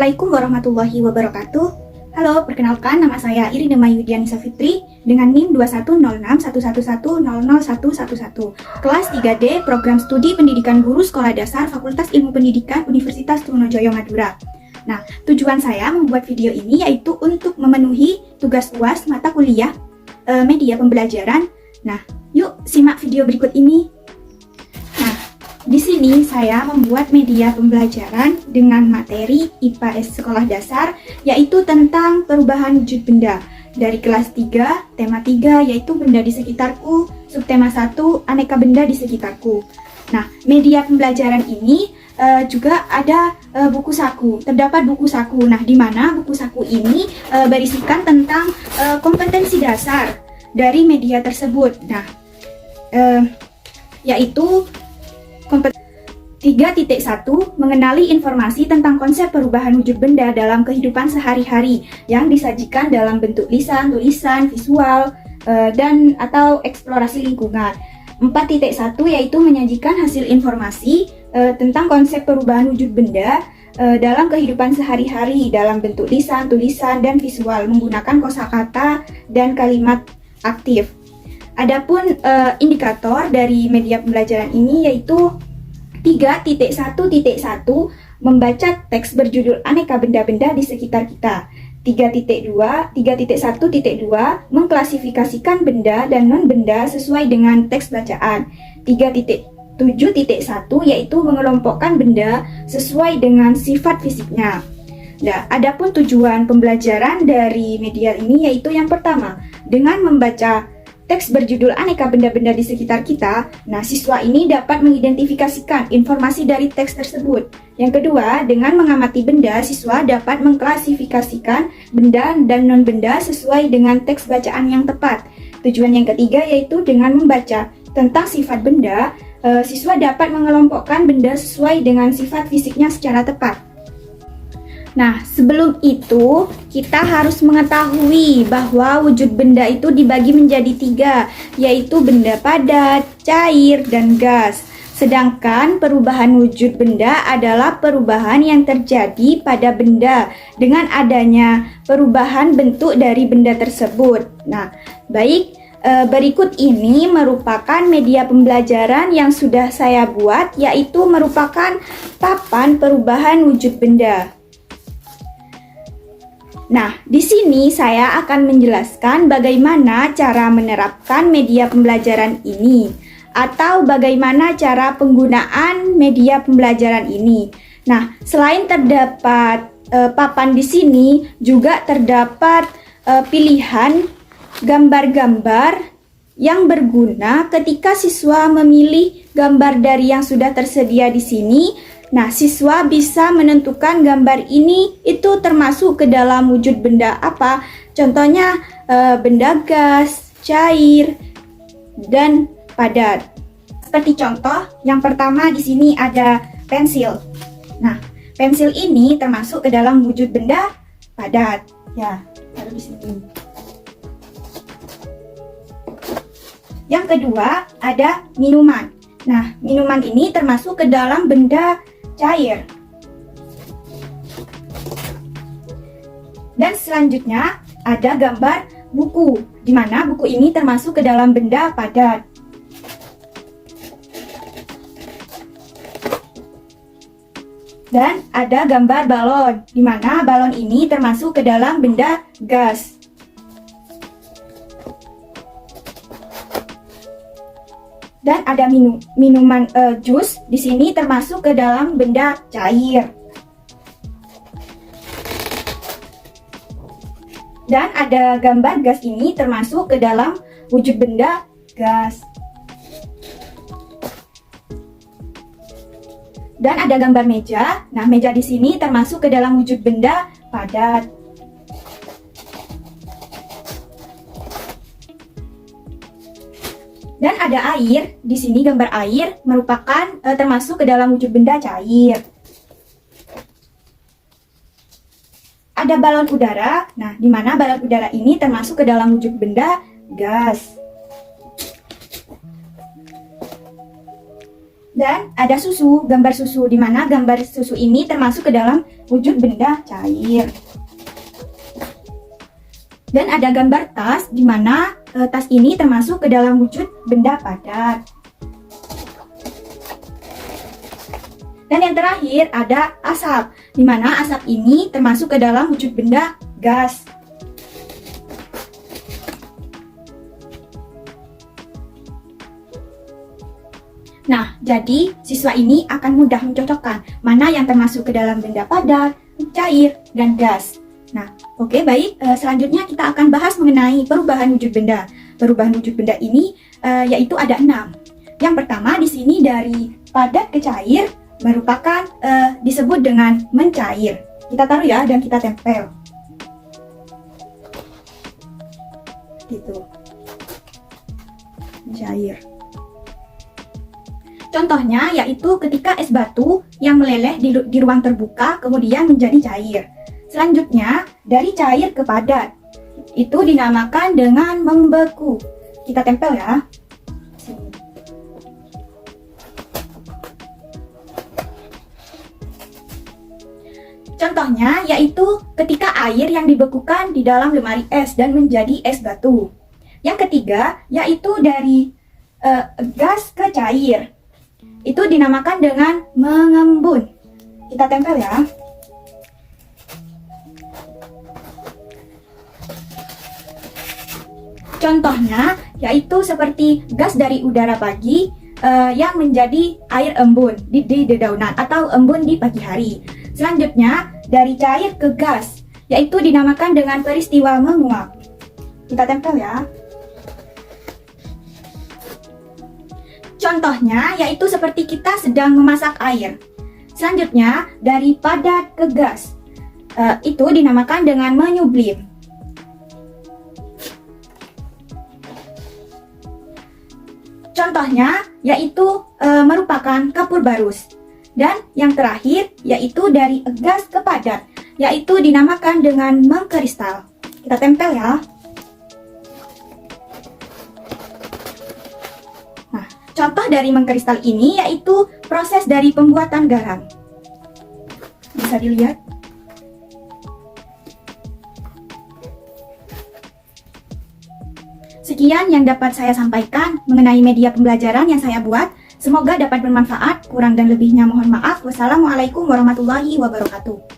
Assalamualaikum warahmatullahi wabarakatuh. Halo, perkenalkan nama saya Irina Mayudianisa Fitri dengan NIM 21061110011. Kelas 3D Program Studi Pendidikan Guru Sekolah Dasar Fakultas Ilmu Pendidikan Universitas Trunojoyo Madura. Nah, tujuan saya membuat video ini yaitu untuk memenuhi tugas UAS mata kuliah media pembelajaran. Nah, yuk simak video berikut ini. Di sini saya membuat media pembelajaran dengan materi IPS Sekolah Dasar, yaitu tentang perubahan wujud benda. Dari kelas 3, tema 3 yaitu benda di sekitarku, subtema 1 aneka benda di sekitarku. Nah, media pembelajaran ini juga ada buku saku, terdapat buku saku. Nah, di mana buku saku ini berisikan tentang kompetensi dasar dari media tersebut. Nah, yaitu 3.1 mengenali informasi tentang konsep perubahan wujud benda dalam kehidupan sehari-hari yang disajikan dalam bentuk lisan, tulisan, visual, dan atau eksplorasi lingkungan. 4.1 yaitu menyajikan hasil informasi tentang konsep perubahan wujud benda dalam kehidupan sehari-hari dalam bentuk lisan, tulisan, dan visual menggunakan kosakata dan kalimat aktif. Adapun indikator dari media pembelajaran ini yaitu 3.1.1 membaca teks berjudul aneka benda-benda di sekitar kita. 3.1.2 mengklasifikasikan benda dan non-benda sesuai dengan teks bacaan. 3.7.1 yaitu mengelompokkan benda sesuai dengan sifat fisiknya. Nah, adapun tujuan pembelajaran dari media ini yaitu yang pertama, dengan membaca teks berjudul aneka benda-benda di sekitar kita, nah siswa ini dapat mengidentifikasikan informasi dari teks tersebut. Yang kedua, dengan mengamati benda, siswa dapat mengklasifikasikan benda dan non-benda sesuai dengan teks bacaan yang tepat. Tujuan yang ketiga yaitu dengan membaca tentang sifat benda, siswa dapat mengelompokkan benda sesuai dengan sifat fisiknya secara tepat. Nah, sebelum itu kita harus mengetahui bahwa wujud benda itu dibagi menjadi 3, yaitu benda padat, cair, dan gas. Sedangkan perubahan wujud benda adalah perubahan yang terjadi pada benda dengan adanya perubahan bentuk dari benda tersebut. Nah, baik, berikut ini merupakan media pembelajaran yang sudah saya buat, yaitu merupakan papan perubahan wujud benda. Nah, di sini saya akan menjelaskan bagaimana cara menerapkan media pembelajaran ini atau bagaimana cara penggunaan media pembelajaran ini. Nah, selain terdapat papan di sini, juga terdapat pilihan gambar-gambar yang berguna ketika siswa memilih gambar dari yang sudah tersedia di sini. Nah, siswa bisa menentukan gambar ini itu termasuk ke dalam wujud benda apa. Contohnya benda gas, cair, dan padat. Seperti contoh, yang pertama di sini ada pensil. Nah, pensil ini termasuk ke dalam wujud benda padat. Ya, taruh di sini. Yang kedua ada minuman. Nah, minuman ini termasuk ke dalam benda cair. Dan selanjutnya ada gambar buku, di mana buku ini termasuk ke dalam benda padat. Dan ada gambar balon, di mana balon ini termasuk ke dalam benda gas. Dan ada minuman jus di sini termasuk ke dalam benda cair. Dan ada gambar gas ini termasuk ke dalam wujud benda gas. Dan ada gambar meja. Nah, meja di sini termasuk ke dalam wujud benda padat. Dan ada air, di sini gambar air merupakan termasuk ke dalam wujud benda cair. Ada balon udara, nah di mana balon udara ini termasuk ke dalam wujud benda gas. Dan ada susu, gambar susu, di mana gambar susu ini termasuk ke dalam wujud benda cair. Dan ada gambar tas, di mana tas ini termasuk ke dalam wujud benda padat. Dan yang terakhir ada asap, di mana asap ini termasuk ke dalam wujud benda gas. Nah, jadi siswa ini akan mudah mencocokkan mana yang termasuk ke dalam benda padat, cair, dan gas. Nah, oke, baik. Selanjutnya kita akan bahas mengenai perubahan wujud benda. Perubahan wujud benda ini yaitu ada 6. Yang pertama di sini dari padat ke cair merupakan disebut dengan mencair. Kita taruh ya dan kita tempel. Gitu. Mencair. Contohnya yaitu ketika es batu yang meleleh di ruang terbuka kemudian menjadi cair. Selanjutnya dari cair ke padat. Itu dinamakan dengan membeku. Kita tempel ya. Contohnya yaitu ketika air yang dibekukan di dalam lemari es dan menjadi es batu. Yang ketiga yaitu dari gas ke cair. Itu dinamakan dengan mengembun. Kita tempel ya. Contohnya yaitu seperti gas dari udara pagi yang menjadi air embun di dedaunan atau embun di pagi hari. Selanjutnya dari cair ke gas, yaitu dinamakan dengan peristiwa menguap. Kita tempel ya. Contohnya yaitu seperti kita sedang memasak air. Selanjutnya dari padat ke gas, itu dinamakan dengan menyublim. Contohnya yaitu merupakan kapur barus. Dan yang terakhir yaitu dari gas ke padat, yaitu dinamakan dengan mengkristal. Kita tempel ya. Nah, contoh dari mengkristal ini yaitu proses dari pembuatan garam. Bisa dilihat. Sekian yang dapat saya sampaikan mengenai media pembelajaran yang saya buat. Semoga dapat bermanfaat. Kurang dan lebihnya mohon maaf. Wassalamualaikum warahmatullahi wabarakatuh.